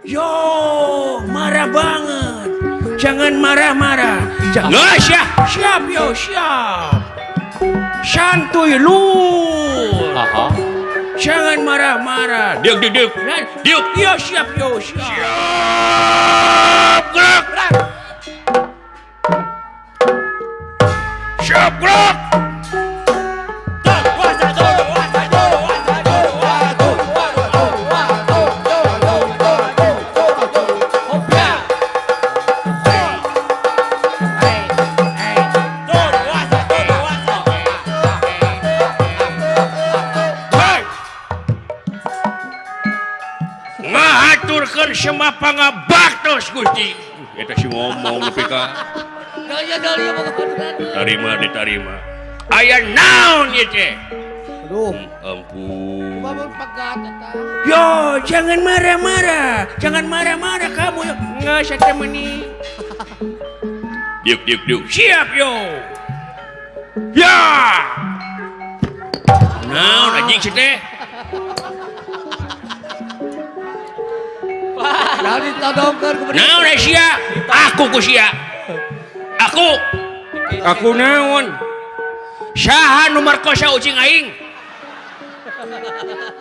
Yo, marah banget. Jangan marah-marah. Jangan. Nggak, siap. Siap yo, siap. Santuy lu. Aha. Jangan marah-marah. Diuk. Yo, siap yo, siap. Siap, gerak. Siap, gerak. Ngahaturkeun semua pangabaktos Gusti. Eta si ngomong nepi ka. Diterima. Aya naon ieu teh? Aduh, Ampun. bangun pegat eta. Yo, jangan marah-marah. Jangan marah-marah kamu. Yo. Nggak saya temani. Diuk. Siap yo. Ya. Naon anjing si teh? Nah ditodongkeun ku Naon sia? Aku ku sia. Aku naon? Saha nu markosa ucing aing?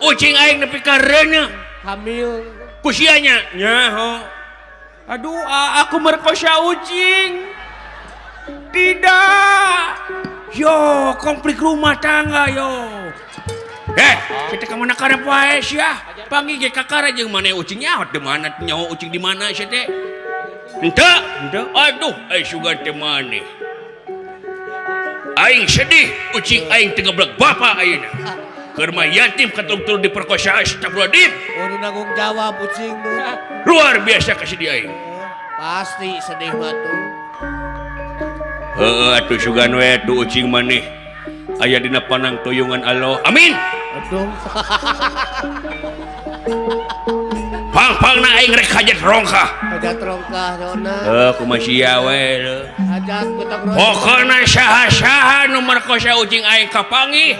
Ucing aing nepi ka reuneu. hamil. Ku sia nya. Nyaho. Aduh, aku merkosa ucing. Tidak. Yo, konflik rumah tangga yo. Kita kemana karep wae sia? Panggil ge kakara jeung mana ucing nyaho di mana nyaho ucing di mana sia teh? Henteu. Aduh, sugan teh maneh. Aing sedih ucing aing teu geblek bapa ayeuna. Keur mah yatim katul-tul diperkosa astagfirullahaladzim. Oh nanggung jawab ucing tuh. Luar biasa kasih dia aing. Pasti sedih mah tuh. Heeh atuh sugan we tuh ucing maneh. Aya dina panang tuyungan Allah. Amin. Aduh. Pang-pangna aing rek hajat rongkah. Hajat rongkah dona. Kumaha sia we. Hajat gotong royong. Pokona saha-saha nu merkosa ucing aing kapanggih.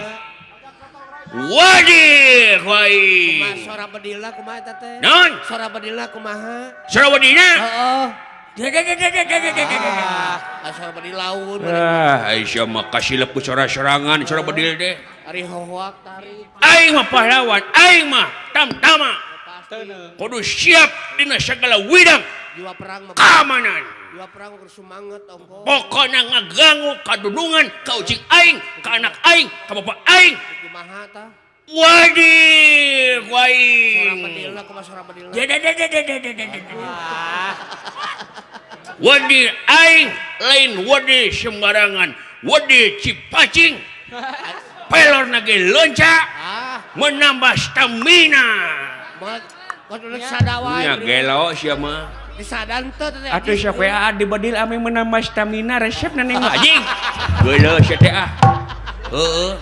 Wadih, Kumaha sora bedilna kumaha eta teh? Non, Sora bedilna kumaha? Sarawadinya. Heeh. Ah. Sora bedil laun. Aisyah mah kasih lepu sorangan sora bedil deh. Ari hohoak tarik. Aing mah pahlawan, aing mah tamtama. Pasti. Kudu siap dina segala widang Jiwa perang mah. keamanan. Jiwa perang mah semangat ongko. Pokoknya ngaganggu kadudungan ka ucing aing, ka anak aing, ka bapak aing. Kumaha tah? Wadih, Sora aing. bedilna kumaha sora bedilna? Wadih aing lain wadih sembarangan. Wadih cipacing. Pelor nage lonca menambah stamina. Kudu sadawa. Nya gelo sia mah. Disadan teh teh. Atuh sok we di badil ame menambah stamina resep neng Anjing. Geuleuh sia teh ah. Heeh.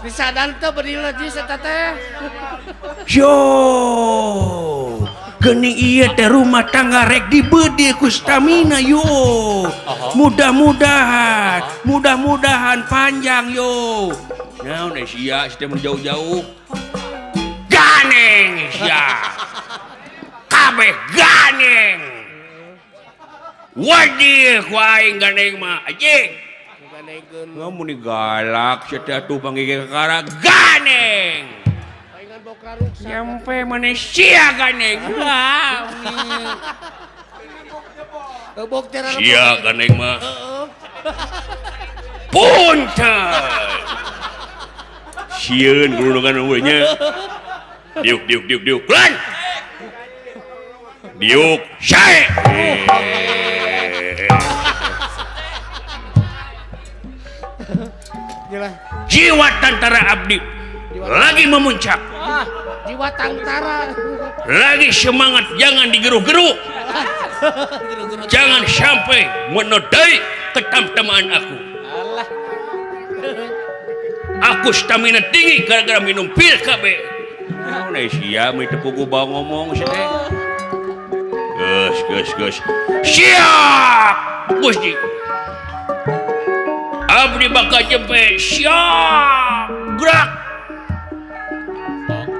Disadan teh bedilna ji eta teh. Yo, geuning ieu teh rumah tangga rek dibeudeui ku stamina yo. Mudah-mudahan panjang yo. Naon sia teh jauh-jauh. Ganeng sia. Kabeh ganeng. Wadih ku aing ganeng mah anjing. Ganegeun. Ngamun galak sia teh atuh panggih kakara ganeng. Paingan bokra ruksa. Nyampe mana sia ganeng. Bok teh Sia ganeng mah. Heeh. Punten. Sieun gulungan we nya. Diuk. Lan. Diuk, sae. Gila. Jiwa tentara abdi lagi memuncak. Jiwa tantara. Lagi semangat, jangan digeru-geru. Jangan sampai menodai ketamtamaan aku. Aku stamina tinggi gara-gara minum pil KB. Naon sia mah teu pugu bawa ngomong sia teh. Geus. Siap, Gusti. Abdi bakal jempe siap. Gerak.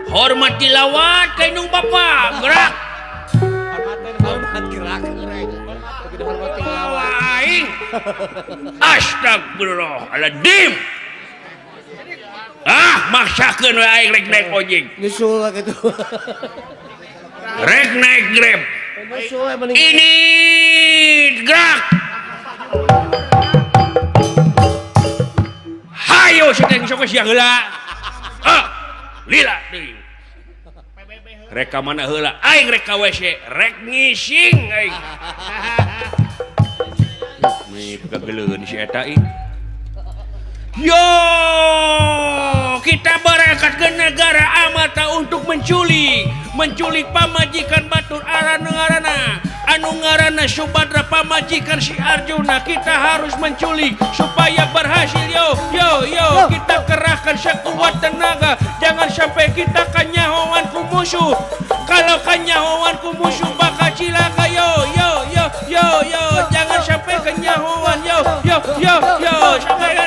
Hormati lawan ka indung bapa. Gerak. Astagfirullahaladzim. Maksakeun we aing rek naik ojek. Nyusul lah gitu. Rek naik Grab. Nyusul lah mending. Ini gerak. Hayo sedeng sok sia heula. Lila deui. Rek ka mana heula? Aing rek ka WC, rek ngising aing. Nih kageleun si eta ieu. Yo, kita berangkat ke negara Amata untuk menculik pamajikan Batur Arana anu ngaranna Subadra, pamajikan si Arjuna. Kita harus menculik supaya berhasil. Yo, kita kerahkan sekuat tenaga, jangan sampai kita kanyahoan ku musuh. Kalau kanyahoan ku musuh bakal cilaka. Yo, jangan sampai kanyahoan. Yo, sampai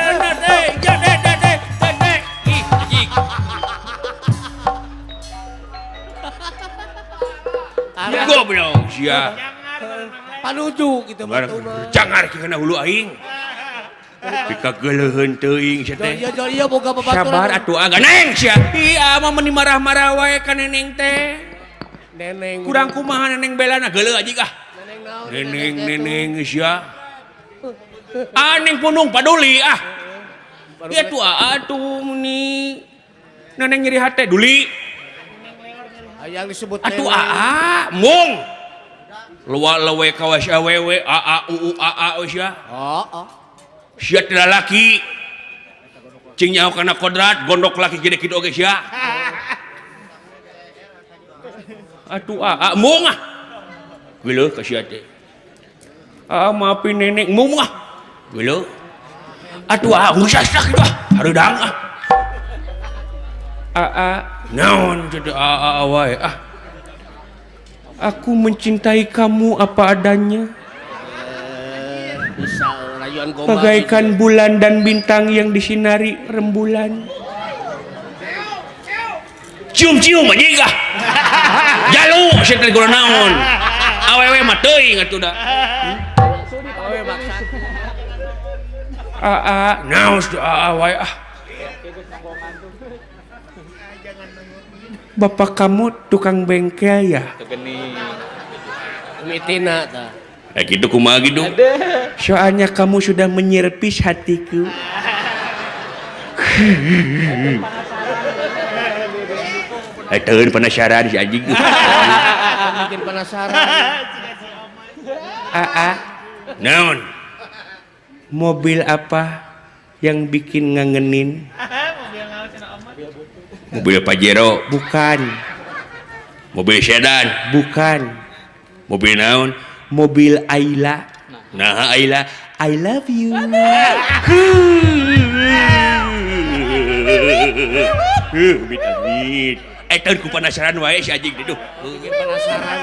goblok sia. Panuju gitu mah. Jangan kena hulu aing. Pika geleuheun teuing sia teh. Iya boga babaturan. Sabar atuh aga neng sia. Iya mah meni marah-marah wae ka neneng teh. Neneng. Kurang kumaha neneng belana geuleuh aji kah. Neneng naon? Neneng sia. Neng punung paduli Ieu tuh atuh meni neneng nyeri hate duli. Yang disebut Atuh mung luar lewe kawas awewe uu sia. Sia teh lalaki cing nyaho kana kodrat gondok laki gede kitu oge sia. Atuh mung geuleuh ka sia teh. Maafin nenek mung geuleuh. Atuh ngusastak kitu hareudang naon jadi wae aku mencintai kamu apa adanya, bagaikan bulan dan bintang yang disinari rembulan. Cium-cium aja gak jalu saya tadi gula naon awewe mah teuing atuh da naon wae Bapak kamu tukang bengkel ya? Mitina ta. Gitu kumaha gitu. Soalnya kamu sudah menyerpis hatiku. Teueun penasaran si anjing. Bikin penasaran. Naon? Mobil apa yang bikin ngangenin? Mobil Pajero? Bukan. Mobil sedan? Bukan. Mobil naon? Mobil Ayla. Nah Ayla, I love you. Amit. Teueun ku penasaran wae si anjing diduh. Bikin penasaran.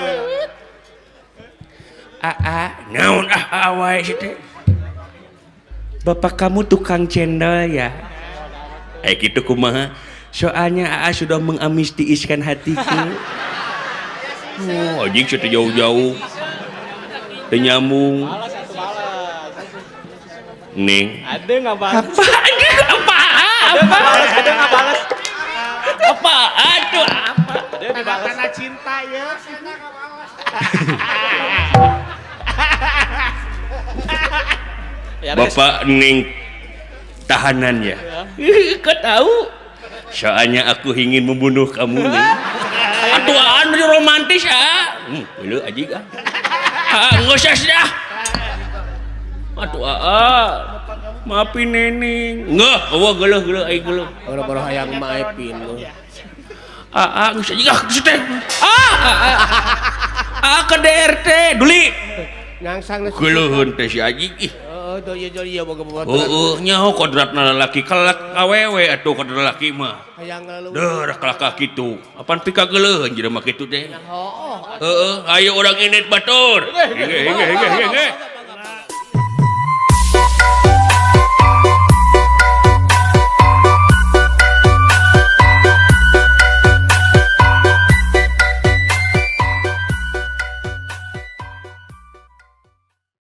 Naon wae si teh. Bapak kamu tukang cendol ya? Gitu kumaha? Soalnya sudah mengamnistiiskan hatiku. Anjing sudah jauh-jauh. Teu nyambung. Ning. Ada nggak balas? Apa? Ada nggak balas? Apa? Aduh, apa? Ada dibalas. Karena cinta ya. Bapak Ning tahanan ya? Kau tahu? Soalnya aku ingin membunuh kamu nih. Atuh anu romantis Belum aja nggak usah dah. Aduh maafin neneng. Nggak, geuleuh ai geuleuh. Baru hayang maafin lu. Nggak usah juga teh. Ke DRT duli. Ngangsang Geuleuheun teh si Aji ih. Iya boga babaturan. Nyaho kodratna lalaki kalak awewe atuh kodrat lalaki mah. Hayang lalu. Dah kalak kitu. Apaan pika geuleuh jelema kitu teh. Oh. Ayo orang init batur. Hege.